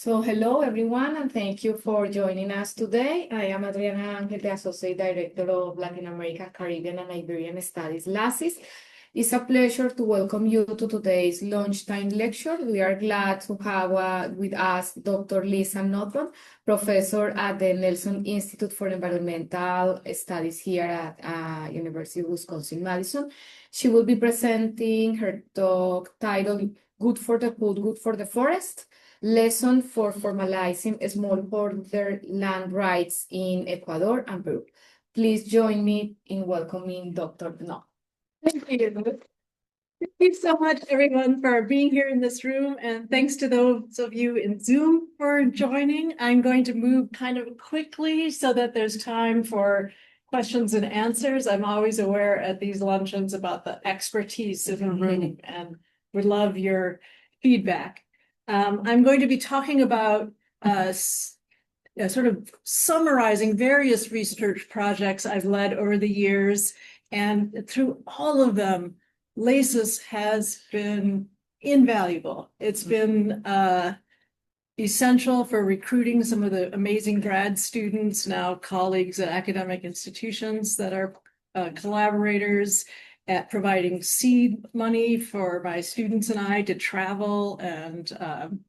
Hello everyone, and thank you for joining us today. I am Adriana Angel, the Associate Director of Latin America, Caribbean, and Iberian Studies, LACIS. It's a pleasure to welcome you to today's lunchtime lecture. We are glad to have with us Dr. Lisa Naughton, professor at the Nelson Institute for Environmental Studies here at University of Wisconsin-Madison. She will be presenting her talk titled Good for the Food, Good for the Forest. Lesson for formalizing smallholder land rights in Ecuador and Peru. Please join me in welcoming Dr. No. Thank you. Thank you so much, everyone, for being here in this room. And thanks to those of you in Zoom for joining. I'm going to move kind of quickly so that there's time for questions and answers. I'm always aware at these luncheons about the expertise of the room and would love your feedback. I'm going to be talking about sort of summarizing various research projects I've led over the years. And through all of them, LACIS has been invaluable. It's been essential for recruiting some of the amazing grad students, now colleagues at academic institutions that are collaborators, at providing seed money for my students and I to travel and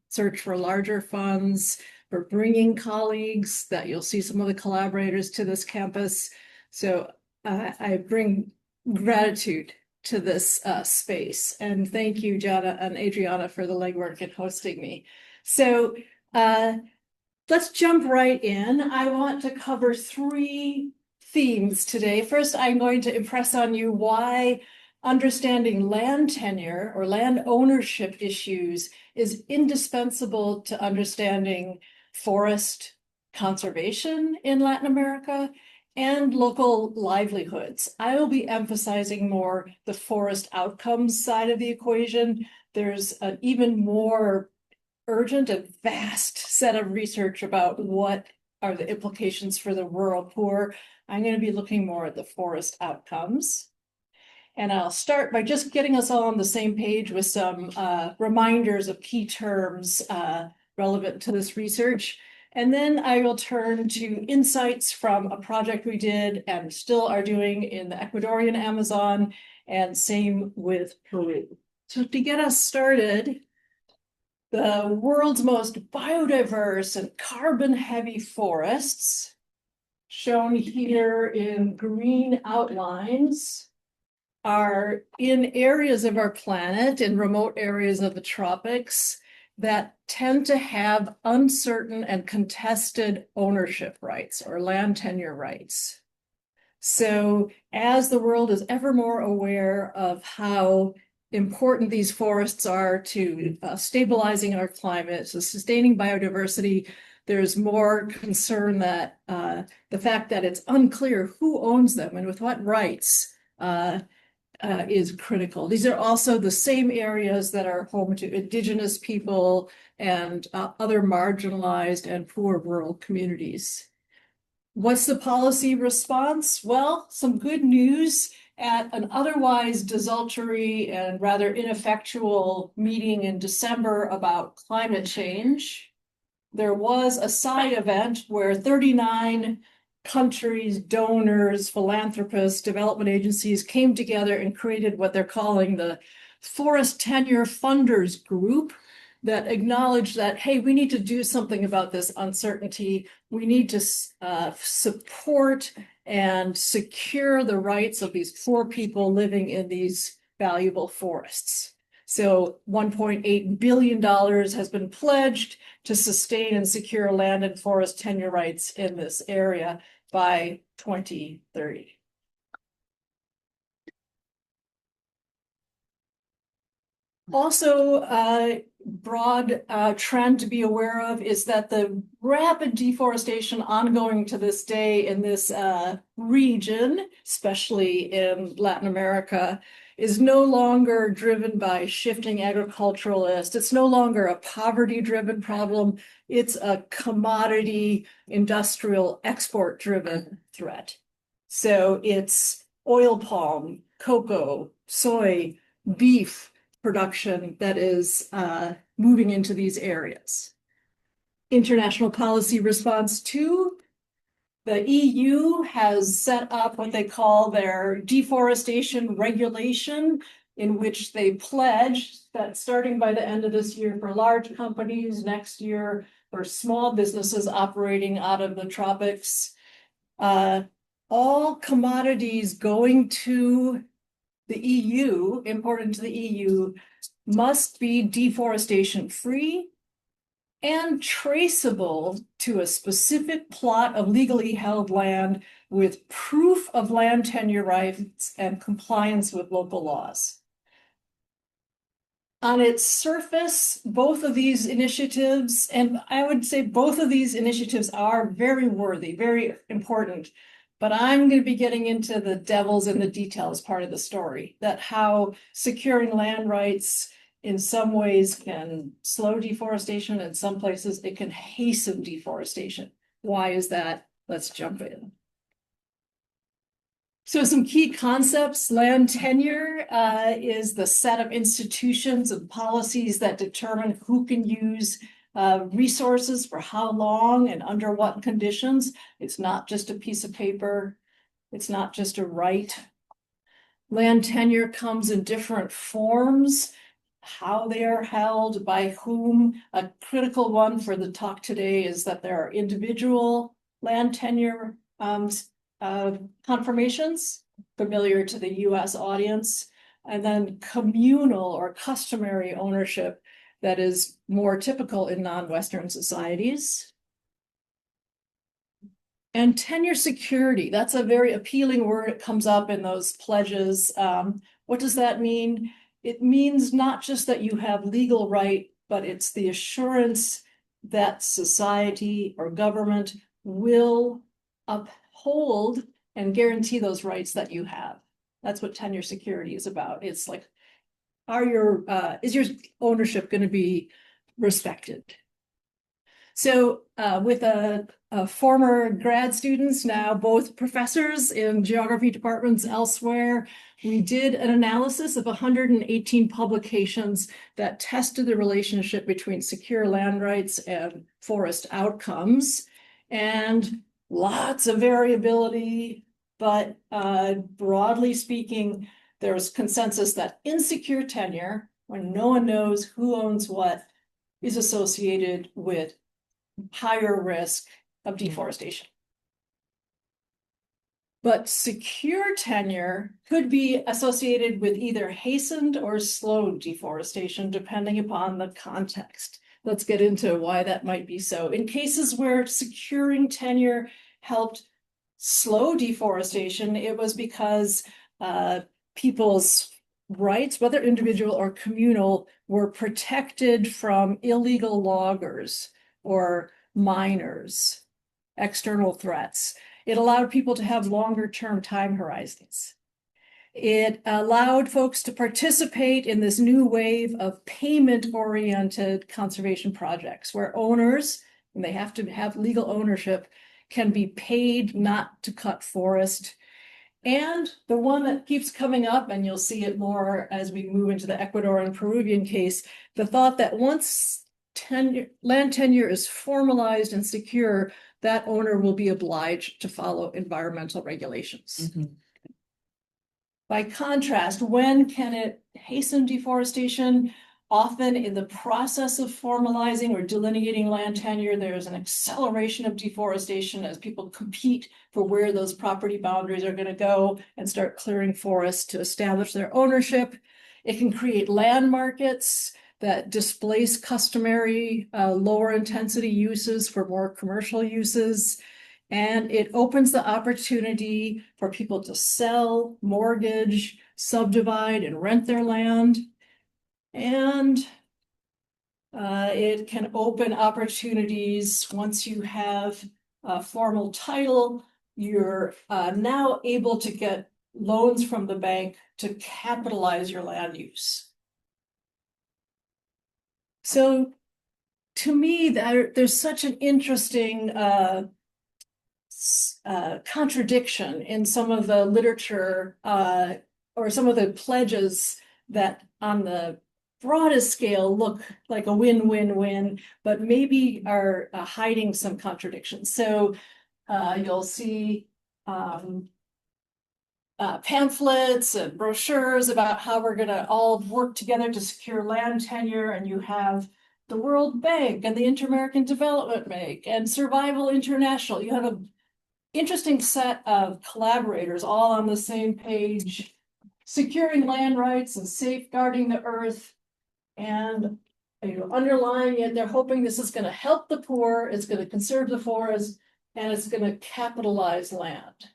search for larger funds, for bringing colleagues that you'll see some of the collaborators to this campus. So I bring gratitude to this space. And thank you, Jana and Adriana, for the legwork in hosting me. So let's jump right in. I want to cover three themes today. First, I'm going to impress on you why understanding land tenure or land ownership issues is indispensable to understanding forest conservation in Latin America and local livelihoods. I will be emphasizing more the forest outcomes side of the equation. There's an even more urgent and vast set of research about what are the implications for the rural poor. I'm going to be looking more at the forest outcomes. And I'll start by just getting us all on the same page with some reminders of key terms relevant to this research. And then I will turn to insights from a project we did and still are doing in the Ecuadorian Amazon, and same with Peru. So to get us started, the world's most biodiverse and carbon-heavy forests, shown here in green outlines, are in areas of our planet, in remote areas of the tropics, that tend to have uncertain and contested ownership rights or land tenure rights. So as the world is ever more aware of how important these forests are to stabilizing our climate, so sustaining biodiversity, there's more concern that the fact that it's unclear who owns them and with what rights is critical. These are also the same areas that are home to indigenous people and other marginalized and poor rural communities. What's the policy response? Well, some good news. At an otherwise desultory and rather ineffectual meeting in December about climate change, there was a side event where 39 countries, donors, philanthropists, development agencies came together and created what they're calling the Forest Tenure Funders Group, that acknowledged that, hey, we need to do something about this uncertainty. We need to support and secure the rights of these poor people living in these valuable forests. So $1.8 billion has been pledged to sustain and secure land and forest tenure rights in this area by 2030. Also, a broad trend to be aware of is that the rapid deforestation ongoing to this day in this region, especially in Latin America, is no longer driven by shifting agriculturalists. It's no longer a poverty-driven problem. It's a commodity, industrial, export-driven threat. So it's oil palm, cocoa, soy, beef production that is moving into these areas. international policy response to. The EU has set up what they call their deforestation regulation, in which they pledge that starting by the end of this year for large companies, next year for small businesses operating out of the tropics, all commodities going to the EU, imported into the EU, must be deforestation free and traceable to a specific plot of legally held land with proof of land tenure rights and compliance with local laws. On its surface, both of these initiatives, and I would say both of these initiatives are very worthy, very important, but I'm going to be getting into the devils in the details part of the story, that how securing land rights in some ways can slow deforestation, in some places it can hasten deforestation. Why is that? Let's jump in. So some key concepts. Land tenure is the set of institutions and policies that determine who can use resources for how long and under what conditions. It's not just a piece of paper. It's not just a right. Land tenure comes in different forms, how they are held, by whom. A critical one for the talk today is that there are individual land tenure confirmations, familiar to the US audience, and then communal or customary ownership that is more typical in non-Western societies. And tenure security, that's a very appealing word. It comes up in those pledges. What does that mean? It means not just that you have legal right, but it's the assurance that society or government will uphold and guarantee those rights that you have. That's what tenure security is about. It's like, is your ownership going to be respected? So with a former grad students, now both professors in geography departments elsewhere, we did an analysis of 118 publications that tested the relationship between secure land rights and forest outcomes, and lots of variability, but broadly speaking, there's consensus that insecure tenure, when no one knows who owns what, is associated with higher risk of deforestation. But secure tenure could be associated with either hastened or slowed deforestation, depending upon the context. Let's get into why that might be so. In cases where securing tenure helped slow deforestation, it was because people's rights, whether individual or communal, were protected from illegal loggers or miners, external threats. It allowed people to have longer-term time horizons. It allowed folks to participate in this new wave of payment-oriented conservation projects where owners, and they have to have legal ownership, can be paid not to cut forest. And the one that keeps coming up, and you'll see it more as we move into the Ecuadorian Peruvian case, the thought that once land tenure is formalized and secure, that owner will be obliged to follow environmental regulations. Mm-hmm. By contrast, when can it hasten deforestation? Often in the process of formalizing or delineating land tenure, there's an acceleration of deforestation as people compete for where those property boundaries are going to go and start clearing forests to establish their ownership. It can create land markets that displace customary lower intensity uses for more commercial uses. And it opens the opportunity for people to sell, mortgage, subdivide, and rent their land. And it can open opportunities once you have a formal title. You're now able to get loans from the bank to capitalize your land use. So to me, there's such an interesting contradiction in some of the literature or some of the pledges that on the broadest scale look like a win-win-win, but maybe are hiding some contradictions. So you'll see pamphlets and brochures about how we're going to all work together to secure land tenure, and you have the World Bank and the Inter-American Development Bank and Survival International. You have an interesting set of collaborators all on the same page, securing land rights and safeguarding the earth. And underlying it, they're hoping this is going to help the poor, it's going to conserve the forest, and it's going to capitalize land.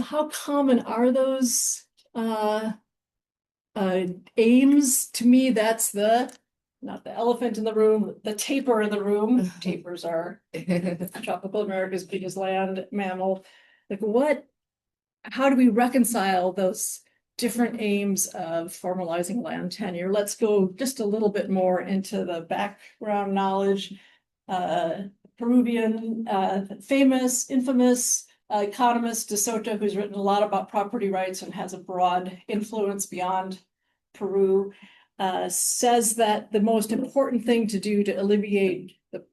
How common are those aims? To me, that's not the elephant in the room, the tapir in the room. Tapirs are tropical America's biggest land mammal. Like how do we reconcile those different aims of formalizing land tenure? Let's go just a little bit more into the background knowledge. Peruvian, infamous economist De Soto, who's written a lot about property rights and has a broad influence beyond Peru, says that the most important thing to do to alleviate the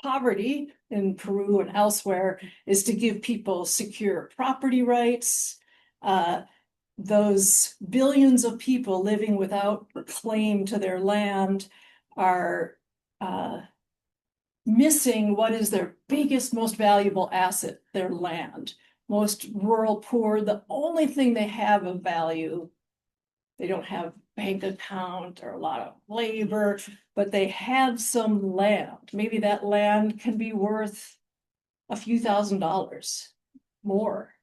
poverty in Peru and elsewhere is to give people secure property rights. Those billions of people living without claim to their land are missing what is their biggest, most valuable asset, their land. Most rural poor, the only thing they have of value, they don't have bank account or a lot of labor, but they have some land. Maybe that land can be worth a few $1,000s more.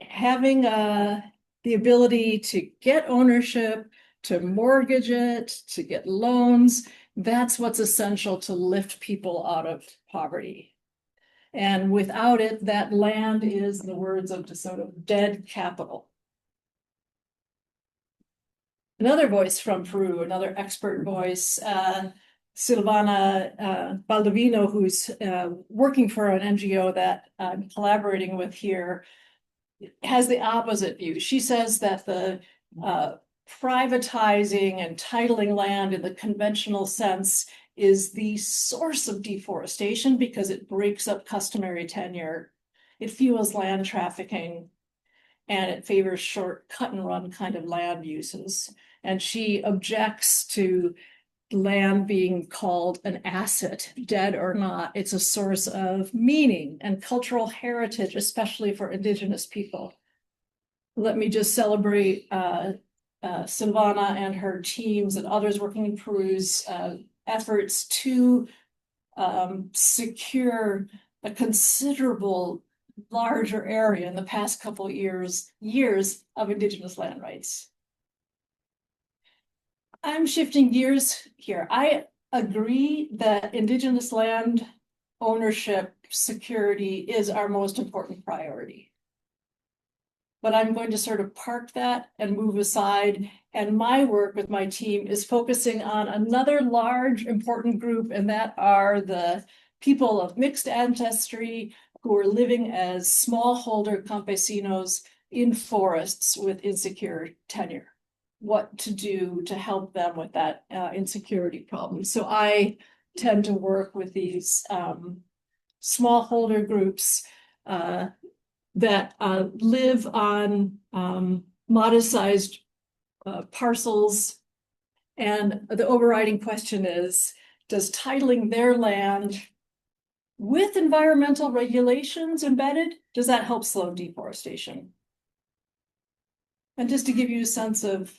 Having the ability to get ownership, to mortgage it, to get loans, that's what's essential to lift people out of poverty. And without it, that land is, in the words of De Soto, dead capital. Another voice from Peru, another expert voice, Silvana Baldovino, who's working for an NGO that I'm collaborating with here, has the opposite view. She says that the privatizing and titling land in the conventional sense is the source of deforestation because it breaks up customary tenure, it fuels land trafficking, and it favors short cut and run kind of land uses. And she objects to land being called an asset, dead or not. It's a source of meaning and cultural heritage, especially for Indigenous people. Let me just celebrate Silvana and her teams and others working in Peru's efforts to secure a considerable larger area in the past couple of years of Indigenous land rights. I'm shifting gears here. I agree that Indigenous land ownership security is our most important priority. But I'm going to sort of park that and move aside. And my work with my team is focusing on another large important group, and that are the people of mixed ancestry who are living as smallholder campesinos in forests with insecure tenure. What to do to help them with that insecurity problem. So I tend to work with these smallholder groups that live on modest-sized parcels. And the overriding question is, does titling their land with environmental regulations embedded, does that help slow deforestation? And just to give you a sense of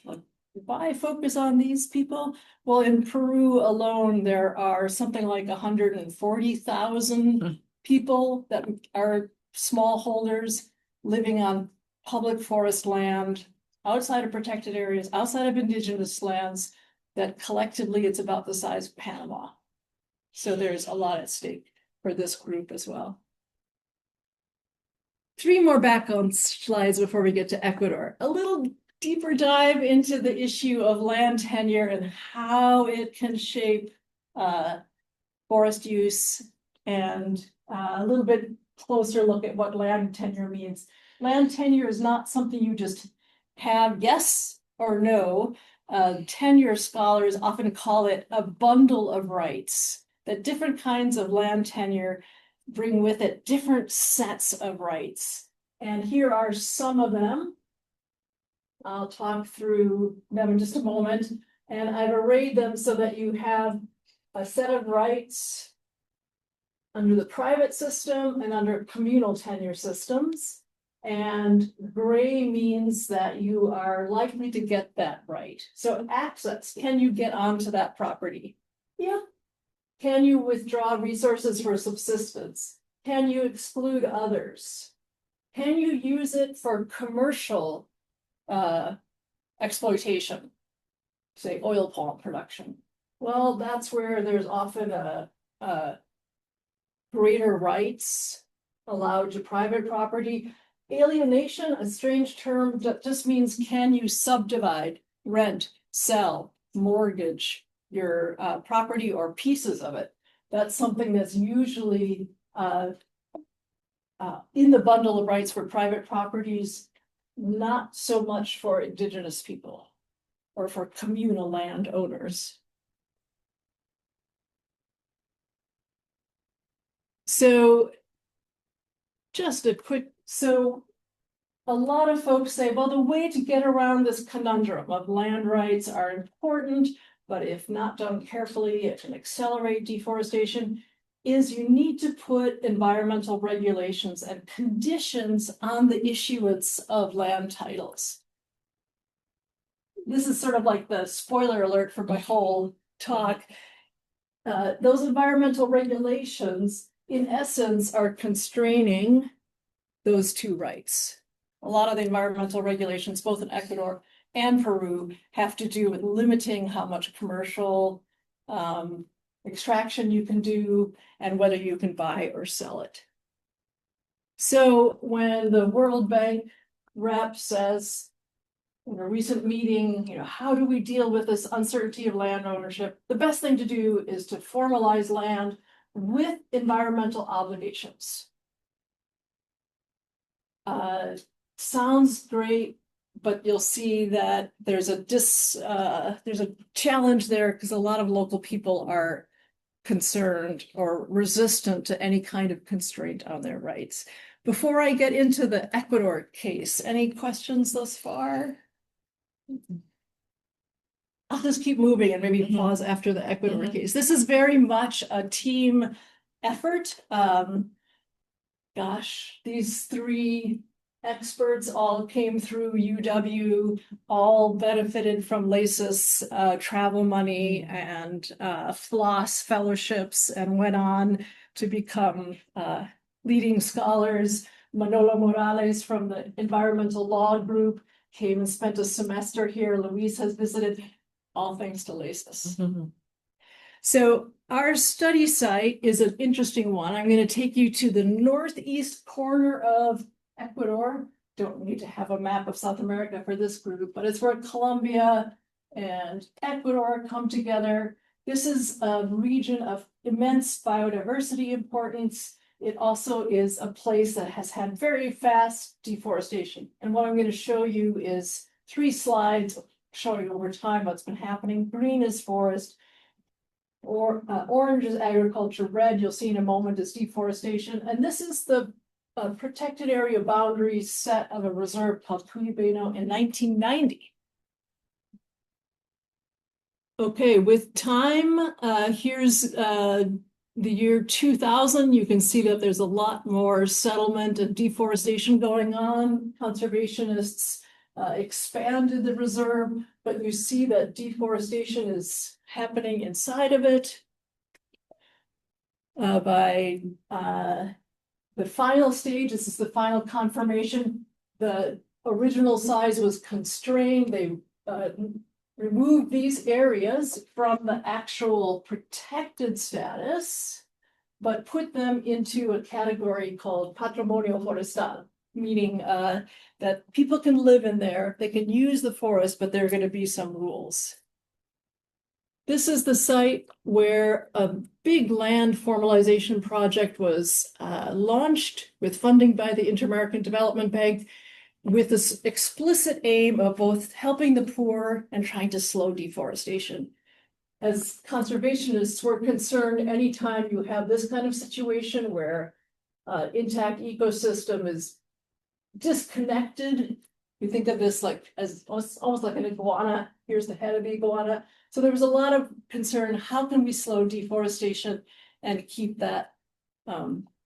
why focus on these people, well, in Peru alone, there are something like 140,000 people that are smallholders living on public forest land, outside of protected areas, outside of indigenous lands, that collectively it's about the size of Panama. So there's a lot at stake for this group as well. 3 more background slides before we get to Ecuador. A little deeper dive into the issue of land tenure and how it can shape forest use, and a little bit closer look at what land tenure means. Land tenure is not something you just have. Yes, or no, tenure scholars often call it a bundle of rights, that different kinds of land tenure bring with it different sets of rights. And here are some of them. I'll talk through them in just a moment. And I've arrayed them so that you have a set of rights under the private system and under communal tenure systems. And gray means that you are likely to get that right. So access, can you get onto that property? Yeah. Can you withdraw resources for subsistence? Can you exclude others? Can you use it for commercial exploitation, say oil palm production? Well, that's where there's often a greater rights allowed to private property. Alienation, a strange term that just means can you subdivide, rent, sell, mortgage your property or pieces of it. That's something that's usually in the bundle of rights for private properties, not so much for indigenous people or for communal land owners. So just a quick, a lot of folks say, well, the way to get around this conundrum of land rights are important, but if not done carefully, it can accelerate deforestation, is you need to put environmental regulations and conditions on the issuance of land titles. This is sort of like the spoiler alert for my whole talk. Those environmental regulations, in essence, are constraining those two rights. A lot of the environmental regulations, both in Ecuador and Peru, have to do with limiting how much commercial extraction you can do and whether you can buy or sell it. So when the World Bank rep says in a recent meeting, how do we deal with this uncertainty of land ownership? The best thing to do is to formalize land with environmental obligations. Sounds great, but you'll see that there's a challenge there because a lot of local people are concerned or resistant to any kind of constraint on their rights. Before I get into the Ecuador case, any questions thus far? I'll just keep moving and maybe pause after the Ecuador case. This is very much a team effort. Gosh, these three experts all came through UW, all benefited from LACIS travel money and FLOSS fellowships, and went on to become leading scholars. Manolo Morales from the Environmental Law Group came and spent a semester here. Luis has visited, all thanks to LACIS. So our study site is an interesting one. I'm going to take you to the northeast corner of Ecuador. Don't need to have a map of South America for this group, but it's where Colombia and Ecuador come together. This is a region of immense biodiversity importance. It also is a place that has had very fast deforestation. And what I'm going to show you is 3 slides showing over time what's been happening. Green is forest, or orange is agriculture, red, you'll see in a moment, is deforestation. And this is the protected area boundaries set of a reserve called Cuyabeno in 1990. Okay, with time, here's the year 2000. You can see that there's a lot more settlement and deforestation going on. Conservationists expanded the reserve, but you see that deforestation is happening inside of it. By the final stage, this is the final confirmation. The original size was constrained. They removed these areas from the actual protected status, but put them into a category called patrimonio forestal, meaning that people can live in there, they can use the forest, but there are going to be some rules. This is the site where a big land formalization project was launched with funding by the Inter-American Development Bank. with this explicit aim of both helping the poor and trying to slow deforestation. As conservationists, we're concerned anytime you have this kind of situation where intact ecosystem is disconnected. You think of this like as almost like an iguana. Here's the head of the iguana. So there was a lot of concern, how can we slow deforestation and keep that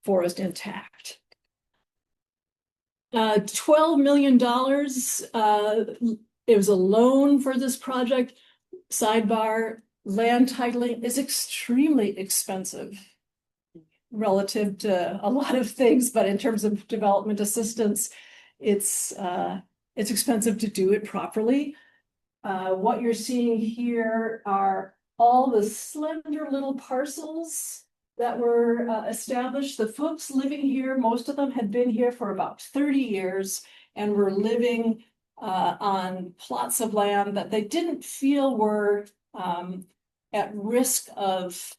forest intact? $12 million, it was a loan for this project. Sidebar, land titling is extremely expensive relative to a lot of things, but in terms of development assistance, it's expensive to do it properly. What you're seeing here are all the slender little parcels that were established. The folks living here, most of them had been here for about 30 years and were living on plots of land that they didn't feel were at risk of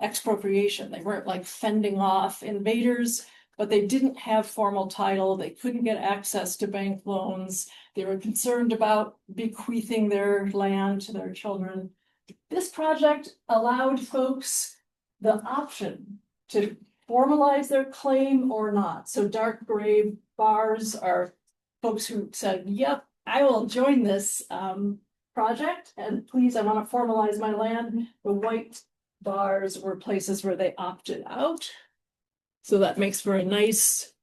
expropriation. They weren't like fending off invaders, but they didn't have formal title. They couldn't get access to bank loans. They were concerned about bequeathing their land to their children. This project allowed folks the option to formalize their claim or not. So dark gray bars are folks who said, yep, I will join this project, and please, I want to formalize my land. The white bars were places where they opted out. So that makes for a nice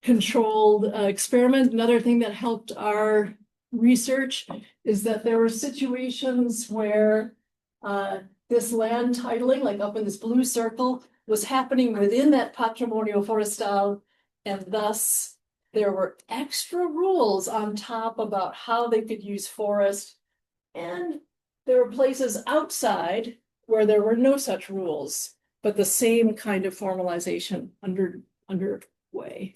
controlled experiment. Another thing that helped our research is that there were situations where this land titling, like up in this blue circle, was happening within that Patrimonio Forestal, and thus there were extra rules on top about how they could use forest, and there were places outside where there were no such rules, but the same kind of formalization underway.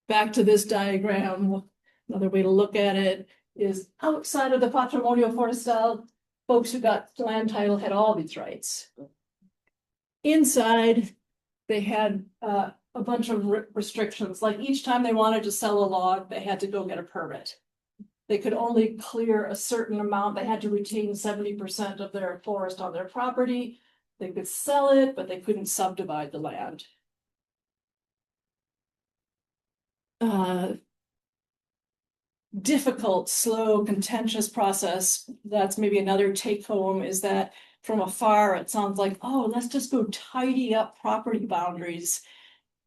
Back to this diagram, another way to look at it is outside of the Patrimonio Forestal, folks who got land title had all these rights. Inside, they had a bunch of restrictions, like each time they wanted to sell a log, they had to go get a permit. They could only clear a certain amount. They had to retain 70% of their forest on their property. They could sell it, but they couldn't subdivide the land. Difficult, slow, contentious process. That's maybe another take home, is that from afar, it sounds like, oh, let's just go tidy up property boundaries.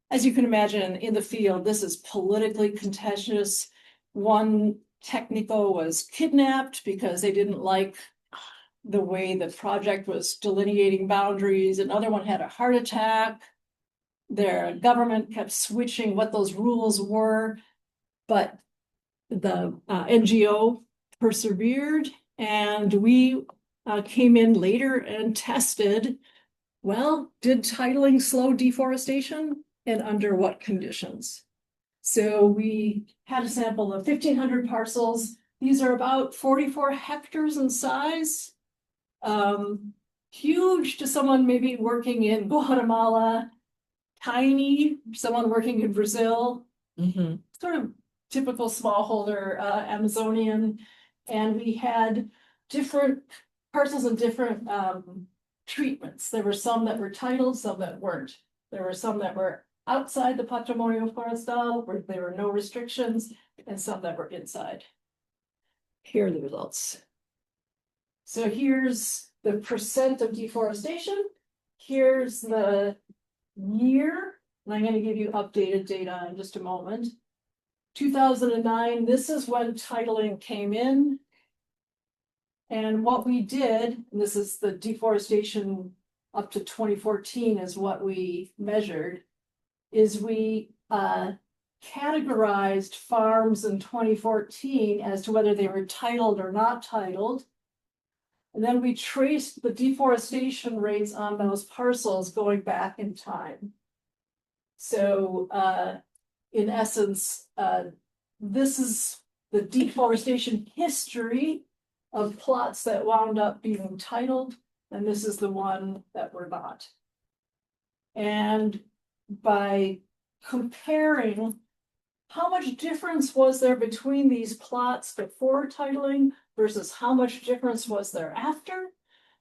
As you can imagine, in the field, this is politically contentious. One technico was kidnapped because they didn't like the way the project was delineating boundaries. Another one had a heart attack. Their government kept switching what those rules were, but the NGO persevered, and we came in later and tested, well, did titling slow deforestation and under what conditions? So we had a sample of 1,500 parcels. These are about 44 hectares in size. Huge to someone maybe working in Guatemala, tiny, someone working in Brazil, sort of typical smallholder Amazonian. And we had different parcels and different treatments. There were some that were titled, some that weren't. There were some that were outside the Patrimonio Forestal, where there were no restrictions, and some that were inside. Here are the results. So here's the percent of deforestation. Here's the year, and I'm going to give you updated data in just a moment. 2009, this is when titling came in. And what we did, and this is the deforestation up to 2014 is what we measured, is we categorized farms in 2014 as to whether they were titled or not titled. And then we traced the deforestation rates on those parcels going back in time. So in essence, this is the deforestation history of plots that wound up being titled, and this is the one that were not. And by comparing how much difference was there between these plots before titling versus how much difference was there after?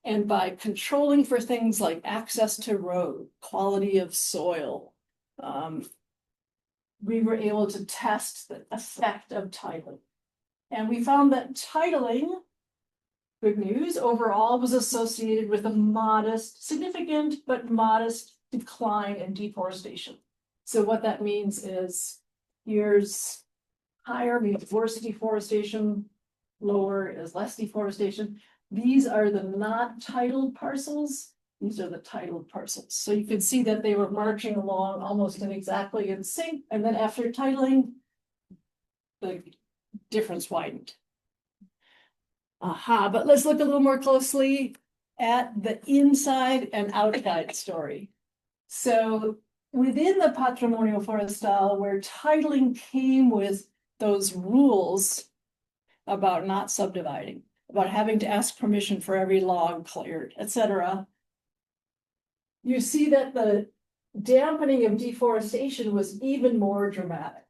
And by controlling for things like access to road, quality of soil, we were able to test the effect of titling. And we found that titling, good news, overall was associated with a modest, significant, but modest decline in deforestation. So what that means is here's higher means worse deforestation, lower is less deforestation. These are the not titled parcels. These are the titled parcels. So you can see that they were marching along almost exactly in sync. And then after titling, the difference widened. Aha, but let's look a little more closely at the inside and outside story. So within the Patrimonio Forestal, where titling came with those rules about not subdividing, about having to ask permission for every log cleared, etc., you see that the dampening of deforestation was even more dramatic.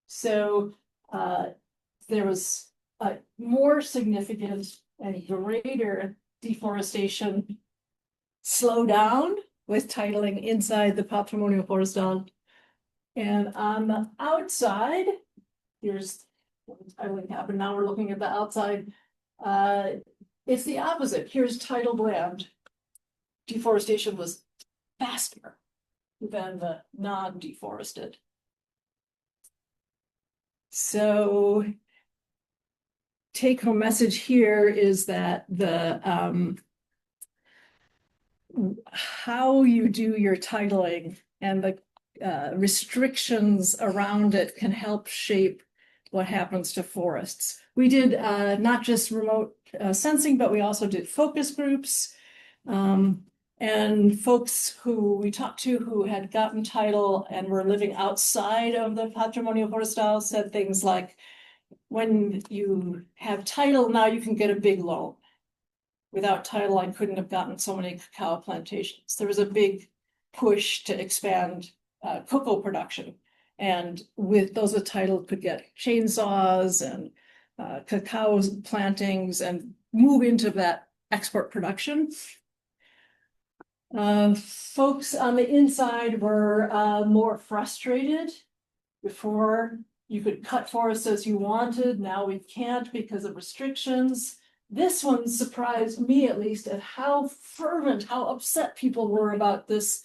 So there was a more significant and greater deforestation slow down with titling inside the Patrimonio Forestal. And on the outside, here's what titling happened. Now we're looking at the outside. It's the opposite. Here's titled land. Deforestation was faster than the non-deforested. So take-home message here is that the how you do your titling and the restrictions around it can help shape what happens to forests. We did not just remote sensing, but we also did focus groups. And folks who we talked to who had gotten title and were living outside of the Patrimonio Forestal said things like, when you have title, now you can get a big loan. Without title, I couldn't have gotten so many cacao plantations. There was a big push to expand cocoa production. And with those with title could get chainsaws and cacao plantings and move into that export production. Folks on the inside were more frustrated. Before you could cut forests as you wanted, now we can't because of restrictions. This one surprised me, at least, at how fervent, how upset people were about this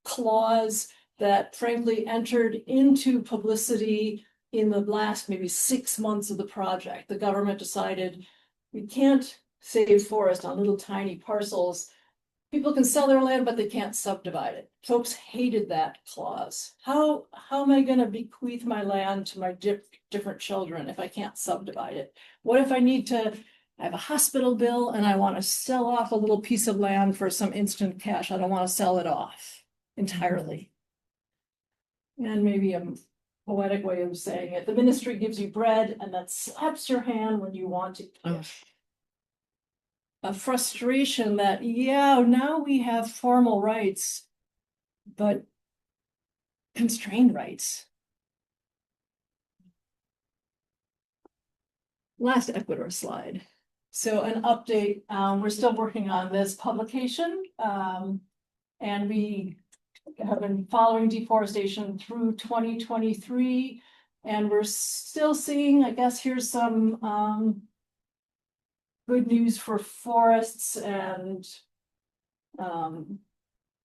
clause that frankly entered into publicity in the last maybe 6 months of the project. The government decided we can't save forest on little tiny parcels. People can sell their land, but they can't subdivide it. Folks hated that clause. How am I going to bequeath my land to my different children if I can't subdivide it? What if I need to I have a hospital bill and I want to sell off a little piece of land for some instant cash? I don't want to sell it off entirely. And maybe a poetic way of saying it, the ministry gives you bread and that slaps your hand when you want to eat. Oh. A frustration that, yeah, now we have formal rights, but constrained rights. Last Ecuador slide. So an update, we're still working on this publication, and we have been following deforestation through 2023, and we're still seeing, I guess here's some good news for forests and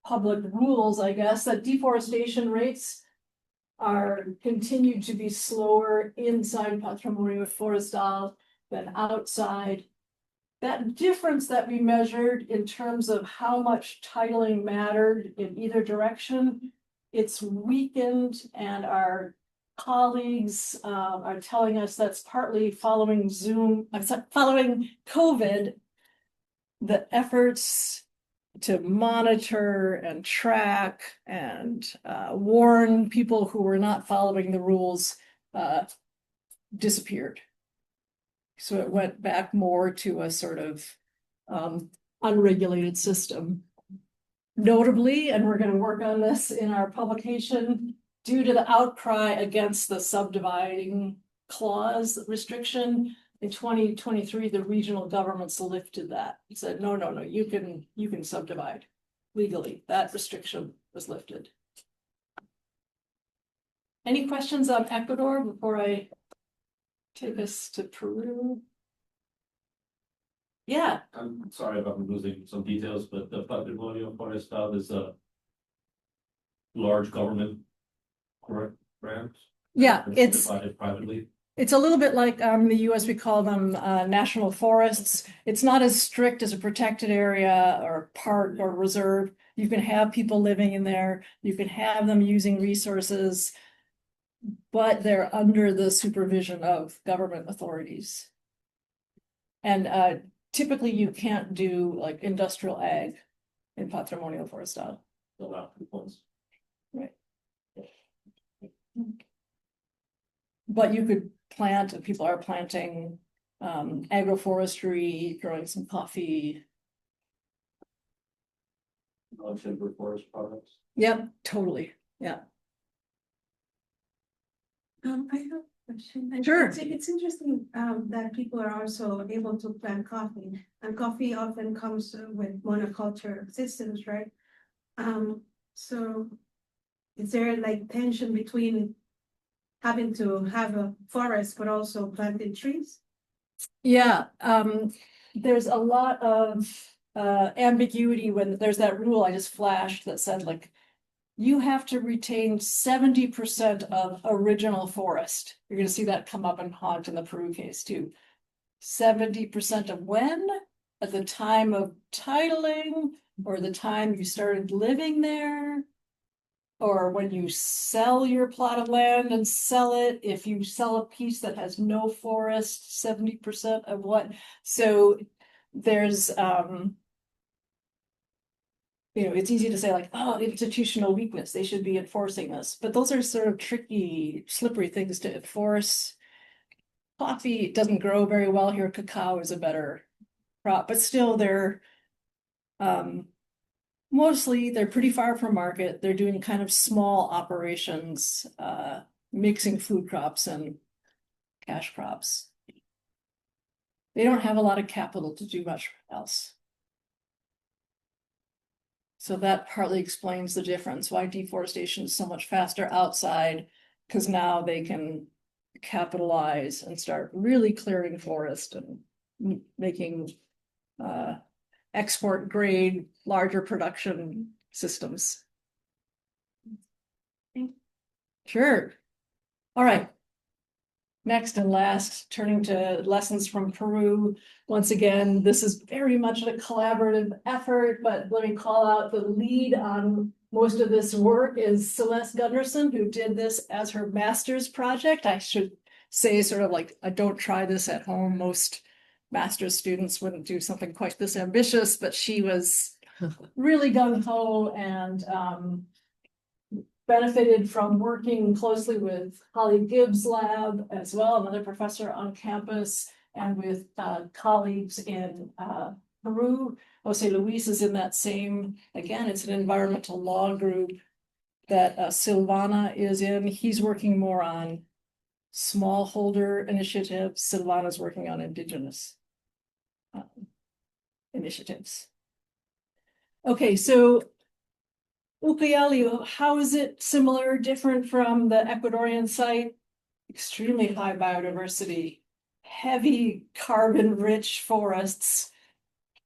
public rules, I guess, that deforestation rates are continued to be slower inside Patrimonio Forestal than outside. That difference that we measured in terms of how much titling mattered in either direction, it's weakened, and our colleagues are telling us that's partly following following COVID, the efforts to monitor and track and warn people who were not following the rules disappeared. So it went back more to a sort of unregulated system. Notably, and we're going to work on this in our publication, due to the outcry against the subdividing clause restriction, in 2023, the regional governments lifted that. He said, no, you can subdivide legally. That restriction was lifted. Any questions on Ecuador before I take us to Peru? Yeah. I'm sorry if I'm losing some details, but the Patrimonio Forestal is a large government, correct, grant? Yeah, It's divided privately. it's a little bit like the US, we call them national forests. It's not as strict as a protected area or park or reserve. You can have people living in there, you can have them using resources, but they're under the supervision of government authorities. And typically you can't do like industrial ag in Patrimonio Forestal. Right. But you could plant, and people are planting agroforestry, growing some coffee. Non-timber forest products. Yep, totally. Yeah. I have a question. Sure. It's interesting that people are also able to plant coffee, and coffee often comes with monoculture systems, right? So is there like tension between having to have a forest but also planted trees? Yeah, there's a lot of ambiguity when there's that rule I just flashed that said like you have to retain 70% of original forest. You're going to see that come up and haunt in the Peru case too. 70% of when? At the time of titling, or the time you started living there, or when you sell your plot of land and sell it. If you sell a piece that has no forest, 70% of what? So there's it's easy to say like, oh, institutional weakness, they should be enforcing this, but those are sort of tricky, slippery things to enforce. Coffee doesn't grow very well here. Cacao is a better crop, but still they're mostly they're pretty far from market. They're doing kind of small operations, mixing food crops and cash crops. They don't have a lot of capital to do much else. So that partly explains the difference, why deforestation is so much faster outside, because now they can capitalize and start really clearing forest and making export grade, larger production systems. Sure. All right. Next and last, turning to lessons from Peru. Once again, this is very much a collaborative effort, but let me call out the lead on most of this work is Celeste Gunderson, who did this as her master's project. I should say sort of like, I don't try this at home. Most master's students wouldn't do something quite this ambitious, but she was really gung-ho and benefited from working closely with Holly Gibbs' lab as well, another professor on campus, and with colleagues in Peru. Jose Luis is in that same, again, it's an environmental law group that Silvana is in. He's working more on smallholder initiatives. Silvana's working on indigenous initiatives. Okay, so Ucayali, how is it similar, different from the Ecuadorian site? Extremely high biodiversity, heavy carbon-rich forests,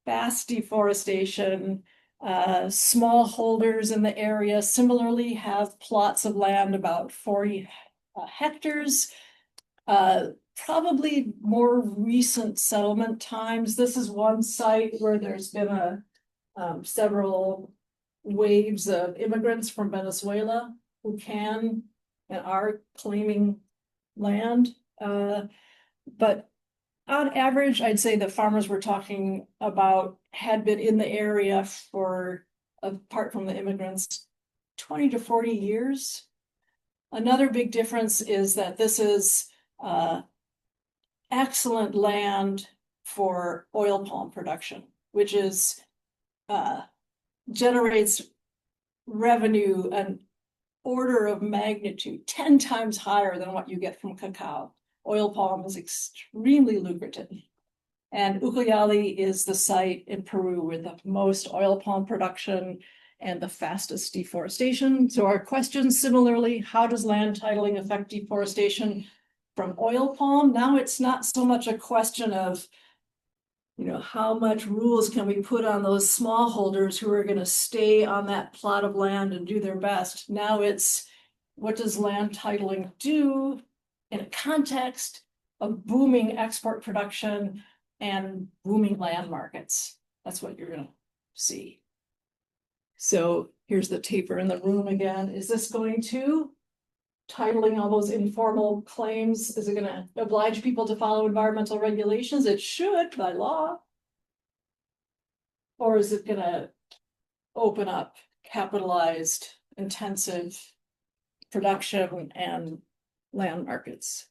fast deforestation, smallholders in the area similarly have plots of land about 40 hectares, probably more recent settlement times. This is one site where there's been several waves of immigrants from Venezuela who can and are claiming land. But on average, I'd say the farmers we're talking about had been in the area for, apart from the immigrants, 20 to 40 years. Another big difference is that this is excellent land for oil palm production, which is generates revenue and order of magnitude, 10 times higher than what you get from cacao. Oil palm is extremely lucrative. And Ucayali is the site in Peru with the most oil palm production and the fastest deforestation. So our question similarly, how does land titling affect deforestation from oil palm? Now it's not so much a question of, you know, how much rules can we put on those smallholders who are going to stay on that plot of land and do their best. Now it's, what does land titling do in a context of booming export production and booming land markets? That's what you're going to see. So here's the taper in the room again. Is this going to titling all those informal claims? Is it going to oblige people to follow environmental regulations? It should by law. Or is it going to open up capitalized, intensive production and land markets?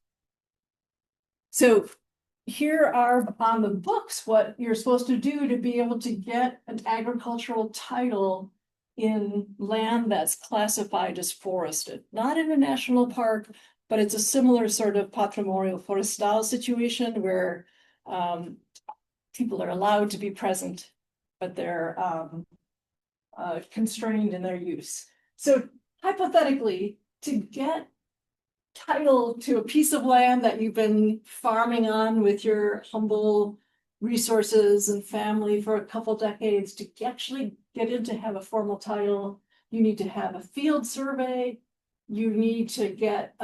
So here are on the books what you're supposed to do to be able to get an agricultural title in land that's classified as forested, not in a national park, but it's a similar sort of patrimonio forestal situation where people are allowed to be present, but they're constrained in their use. So hypothetically, to get title to a piece of land that you've been farming on with your humble resources and family for a couple decades, to actually get in to have a formal title, you need to have a field survey, you need to get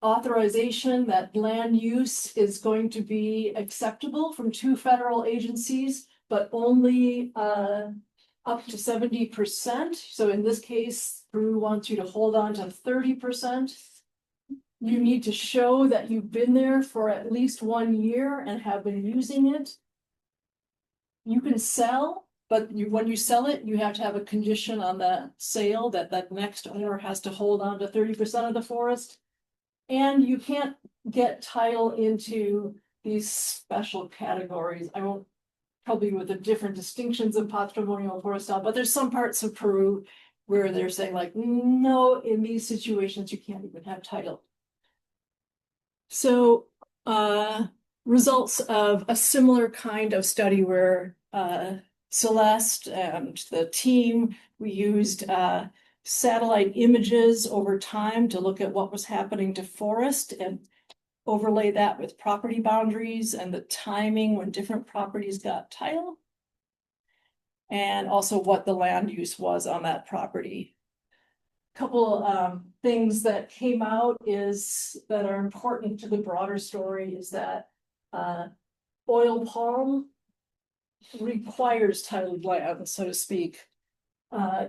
authorization that land use is going to be acceptable from 2 federal agencies, but only up to 70%. So in this case, Peru wants you to hold on to 30%. You need to show that you've been there for at least 1 year and have been using it. You can sell, but when you sell it, you have to have a condition on the sale that that next owner has to hold on to 30% of the forest. And you can't get title into these special categories. I won't probably with the different distinctions of patrimonio forestal, but there's some parts of Peru where they're saying like, no, in these situations, you can't even have title. So results of a similar kind of study where Celeste and the team, we used satellite images over time to look at what was happening to forest and overlay that with property boundaries and the timing when different properties got title, and also what the land use was on that property. Couple things that came out is that are important to the broader story is that oil palm requires titled land, so to speak.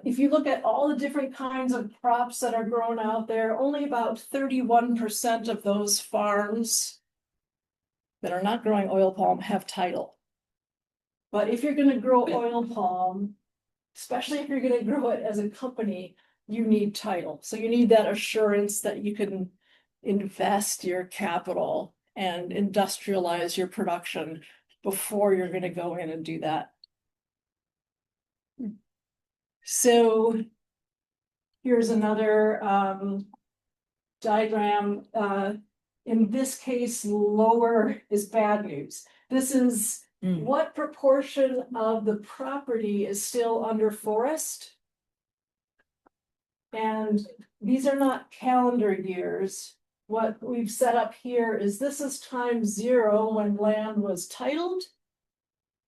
If you look at all the different kinds of crops that are grown out there, only about 31% of those farms that are not growing oil palm have title. But if you're going to grow oil palm, especially if you're going to grow it as a company, you need title. So you need that assurance that you can invest your capital and industrialize your production before you're going to go in and do that. So here's another diagram. In this case, lower is bad news. This is what proportion of the property is still under forest. And these are not calendar years. What we've set up here is this is time 0 when land was titled.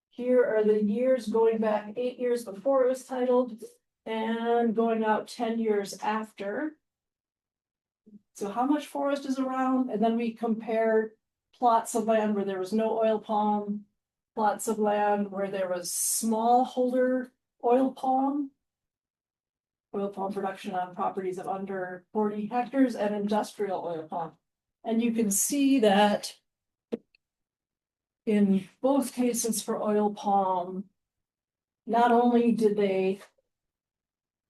Here are the years going back 8 years before it was titled and going out 10 years after. So how much forest is around? And then we compare plots of land where there was no oil palm, plots of land where there was smallholder oil palm production on properties of under 40 hectares, and industrial oil palm. And you can see that in both cases for oil palm, not only did they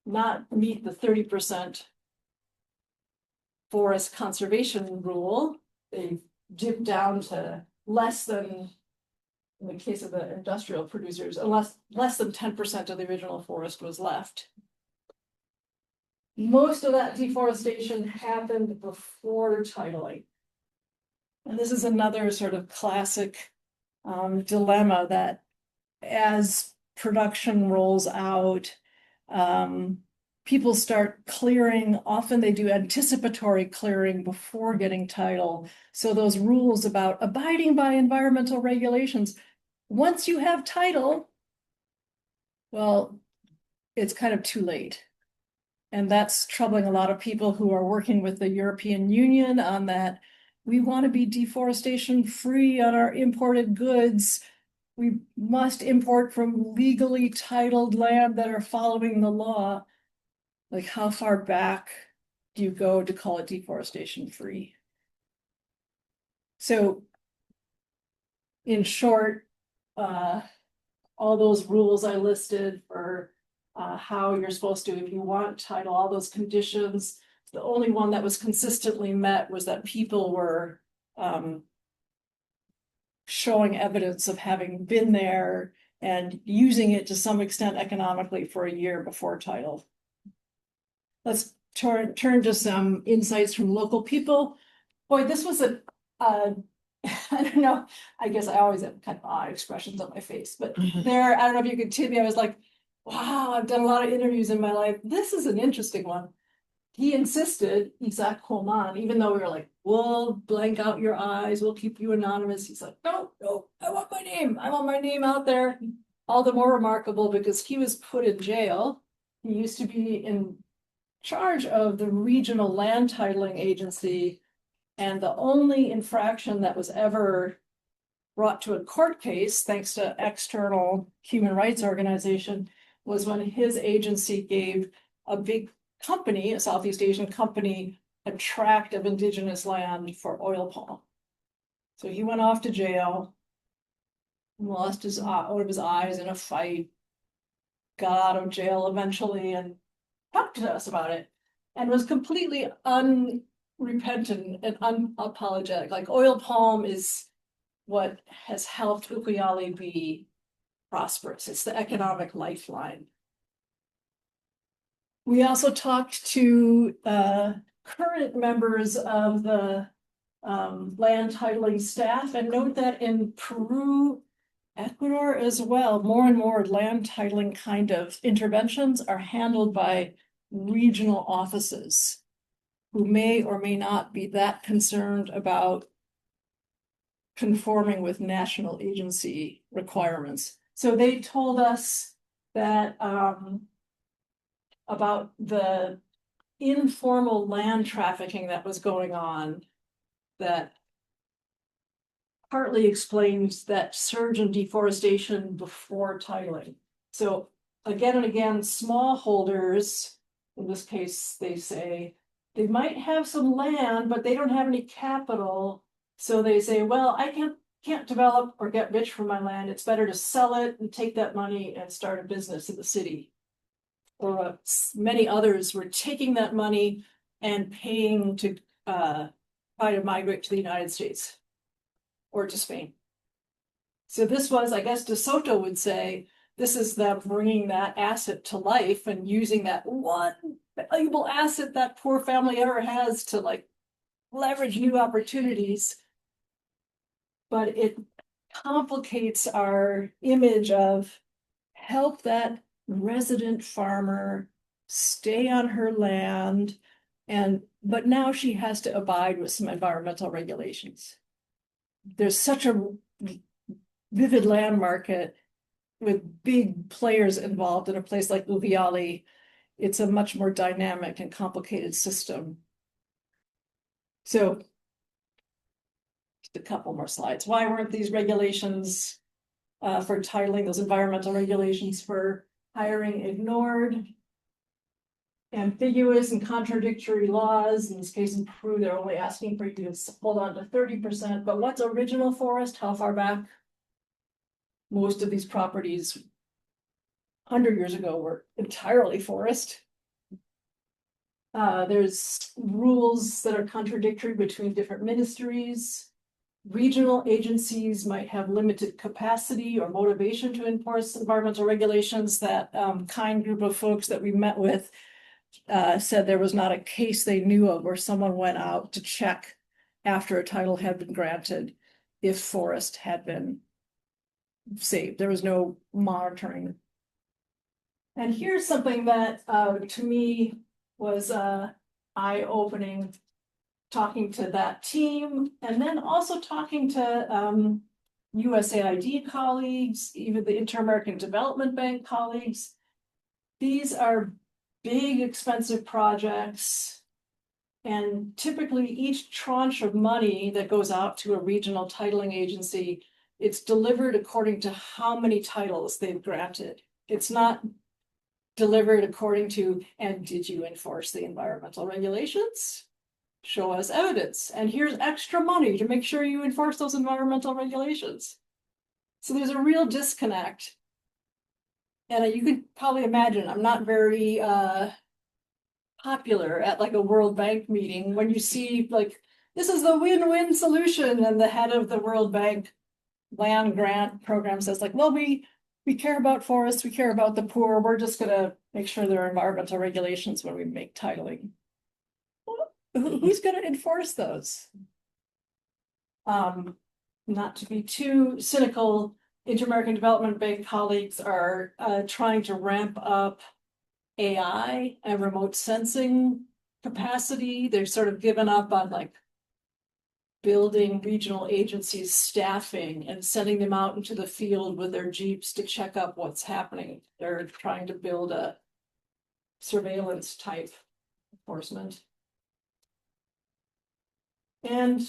not meet the 30% forest conservation rule, they dipped down to less than, in the case of the industrial producers, less than 10% of the original forest was left. most of that deforestation happened before titling. And this is another sort of classic dilemma that as production rolls out, people start clearing. Often they do anticipatory clearing before getting title. So those rules about abiding by environmental regulations, once you have title, well, it's kind of too late. And that's troubling a lot of people who are working with the European Union on that. We want to be deforestation free on our imported goods. We must import from legally titled land that are following the law. Like, how far back do you go to call it deforestation free? So in short, all those rules I listed for how you're supposed to, if you want title, all those conditions, the only one that was consistently met was that people were showing evidence of having been there and using it to some extent economically for a year before title. Let's turn to some insights from local people. Boy, this was a I don't know, I guess I always have kind of odd expressions on my face, but there, I don't know if you could tip me, I was like, wow, I've done a lot of interviews in my life. This is an interesting one. He insisted, Isaac Coleman, even though we were like, we'll blank out your eyes, we'll keep you anonymous. He's like, no, I want my name. I want my name out there. All the more remarkable because he was put in jail. He used to be in charge of the regional land titling agency. And the only infraction that was ever brought to a court case, thanks to external human rights organization, was when his agency gave a big company, a Southeast Asian company, a tract of indigenous land for oil palm. So he went off to jail, lost one of his eyes in a fight, got out of jail eventually and talked to us about it, and was completely unrepentant and unapologetic. Like, oil palm is what has helped Ucayali be prosperous. It's the economic lifeline. We also talked to current members of the land titling staff, and note that in Peru, Ecuador as well, more and more land titling kind of interventions are handled by regional offices who may or may not be that concerned about conforming with national agency requirements. So they told us that about the informal land trafficking that was going on, that partly explains that surge in deforestation before titling. So again and again, smallholders, in this case, they say, they might have some land, but they don't have any capital. So they say, well, I can't develop or get rich from my land. It's better to sell it and take that money and start a business in the city. Or many others were taking that money and paying to try to migrate to the United States or to Spain. So this was, I guess De Soto would say, this is them bringing that asset to life and using that one valuable asset that poor family ever has to like leverage new opportunities. But it complicates our image of help that resident farmer stay on her land, but now she has to abide with some environmental regulations. There's such a vivid land market with big players involved in a place like Ucayali. It's a much more dynamic and complicated system. So just a couple more slides. Why weren't these regulations for titling, those environmental regulations for hiring, ignored? Ambiguous and contradictory laws. In this case, in Peru, they're only asking for you to hold on to 30%. But what's original forest? How far back? Most of these properties 100 years ago were entirely forest. There's rules that are contradictory between different ministries. Regional agencies might have limited capacity or motivation to enforce environmental regulations. That kind group of folks that we met with said there was not a case they knew of where someone went out to check after a title had been granted if forest had been saved. There was no monitoring. And here's something that to me was eye-opening, talking to that team, and then also talking to USAID colleagues, even the Inter-American Development Bank colleagues. These are big, expensive projects. And typically each tranche of money that goes out to a regional titling agency, it's delivered according to how many titles they've granted. It's not delivered according to, and did you enforce the environmental regulations? Show us evidence. And here's extra money to make sure you enforce those environmental regulations. So there's a real disconnect. And you can probably imagine, I'm not very popular at like a World Bank meeting when you see like, this is the win-win solution, and the head of the World Bank land grant program says like, well, we care about forests, we care about the poor, we're just gonna make sure there are environmental regulations when we make titling. Well, who's gonna enforce those? Not to be too cynical, Inter-American Development Bank colleagues are trying to ramp up AI and remote sensing capacity. They've sort of given up on like building regional agencies staffing and sending them out into the field with their Jeeps to check up what's happening. They're trying to build a surveillance type enforcement. And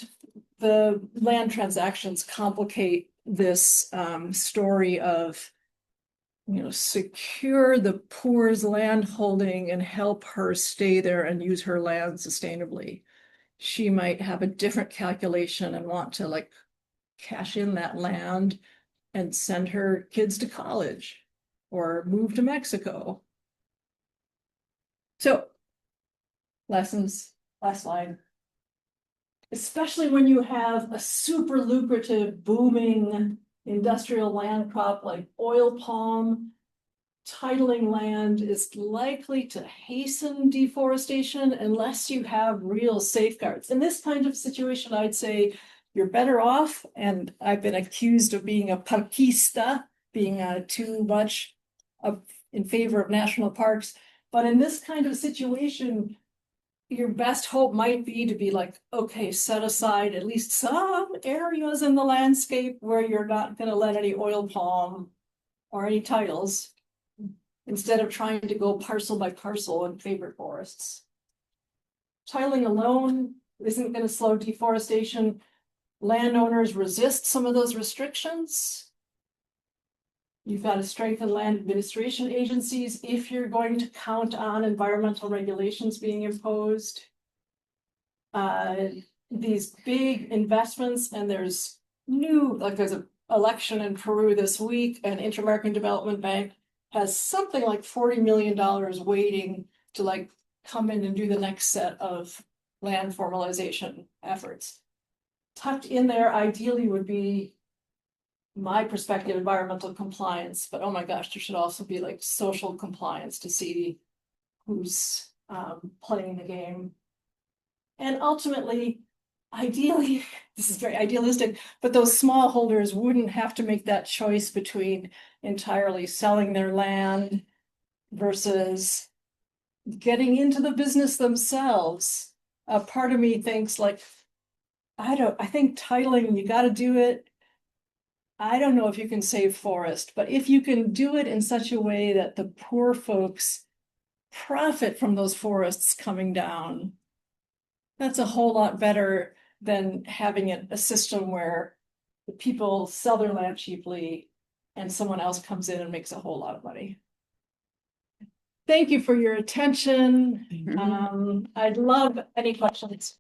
the land transactions complicate this story of, you know, secure the poor's land holding and help her stay there and use her land sustainably. She might have a different calculation and want to like cash in that land and send her kids to college or move to Mexico. So, lessons, last slide. Especially when you have a super lucrative, booming industrial land crop like oil palm, titling land is likely to hasten deforestation unless you have real safeguards. In this kind of situation, I'd say you're better off, and I've been accused of being a parquista, being too much in favor of national parks. But in this kind of situation, your best hope might be to be like, okay, set aside at least some areas in the landscape where you're not going to let any oil palm or any titles, instead of trying to go parcel by parcel in favorite forests. Titling alone isn't going to slow deforestation. Landowners resist some of those restrictions. You've got to strengthen land administration agencies if you're going to count on environmental regulations being imposed. These big investments, and there's an election in Peru this week, and Inter-American Development Bank has something like $40 million waiting to like come in and do the next set of land formalization efforts. Tucked in there ideally would be, my perspective, environmental compliance, but oh my gosh, there should also be like social compliance to see who's playing the game. And ultimately, ideally, this is very idealistic, but those smallholders wouldn't have to make that choice between entirely selling their land versus getting into the business themselves. A part of me thinks like, I think titling, you got to do it. I don't know if you can save forest, but if you can do it in such a way that the poor folks profit from those forests coming down, that's a whole lot better than having it a system where the people sell their land cheaply and someone else comes in and makes a whole lot of money. Thank you for your attention. I'd love any questions.